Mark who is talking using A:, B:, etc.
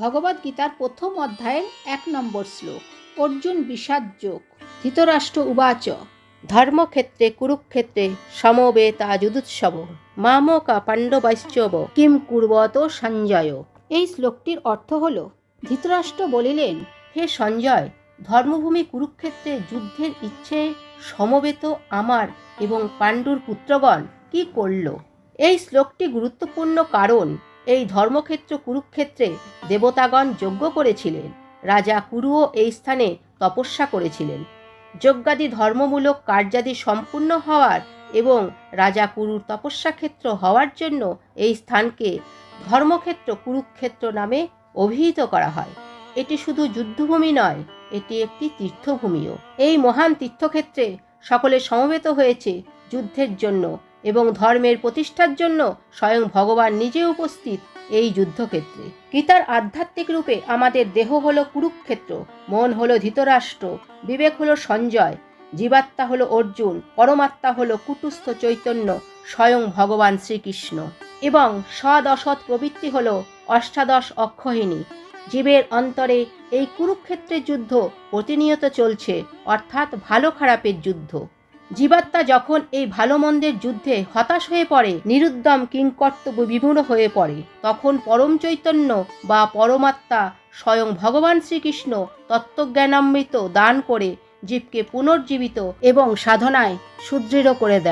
A: ভগবদ্গীতার প্রথম অধ্যায়ের 1 নম্বর শ্লোক। অর্জুন বিষাদ যোগ। ধৃতরাষ্ট্র উবাচ ধর্মক্ষেত্রে কুরুক্ষেত্রে সমবেতা যুদুৎসব মামকা পাণ্ডবাশ্চব কিম কুর্বত সঞ্জয়। এই শ্লোকটির অর্থ হল, ধৃতরাষ্ট্র বলিলেন, হে সঞ্জয়, ধর্মভূমি কুরুক্ষেত্রে যুদ্ধের ইচ্ছে সমবেত আমার এবং পাণ্ডুর পুত্রগণ কি করল। এই শ্লোকটি গুরুত্বপূর্ণ কারণ এই ধর্মক্ষেত্র কুরুক্ষেত্রে দেবতাগণ যজ্ঞ করেছিলেন। রাজা কুরুও এই স্থানে তপস্যা করেছিলেন। যজ্ঞাদি ধর্মমূলক কার্যাদি সম্পূর্ণ হওয়ার এবং রাজা কুরুর তপস্যাক্ষেত্র হওয়ার জন্য এই স্থানকে ধর্মক্ষেত্র কুরুক্ষেত্র নামে অভিহিত করা হয়। এটি শুধু যুদ্ধভূমি নয়, এটি একটি তীর্থভূমিও। এই মহান তীর্থক্ষেত্রে সকলে সমবেত হয়েছে যুদ্ধের জন্য এবং ধর্মের প্রতিষ্ঠার জন্য স্বয়ং ভগবান নিজে উপস্থিত এই যুদ্ধক্ষেত্রে। গীতার আধ্যাত্মিক রূপে আমাদের দেহ হলো কুরুক্ষেত্র, মন হলো ধৃতরাষ্ট্র, বিবেক হলো সঞ্জয়, জীবাত্মা হলো অর্জুন, পরমাত্মা হলো কুটুস্থ চৈতন্য স্বয়ং ভগবান শ্রীকৃষ্ণ এবং সৎ অসৎ প্রবৃত্তি হলো অষ্টাদশ অক্ষহিনী। জীবের অন্তরে এই কুরুক্ষেত্রের যুদ্ধ প্রতিনিয়ত চলছে, অর্থাৎ ভালো খারাপের যুদ্ধ। জীবাত্মা যখন এই ভালো মন্দের যুদ্ধে হতাশ হয়ে পড়ে, নিরুদ্যম কিংকর্তব্য বিমূঢ় হয়ে পড়ে, তখন পরম চৈতন্য বা পরমাত্মা স্বয়ং ভগবান শ্রীকৃষ্ণ তত্ত্বজ্ঞানামৃত দান করে জীবকে পুনর্জীবিত এবং সাধনায় সুদৃঢ় করে দেয়।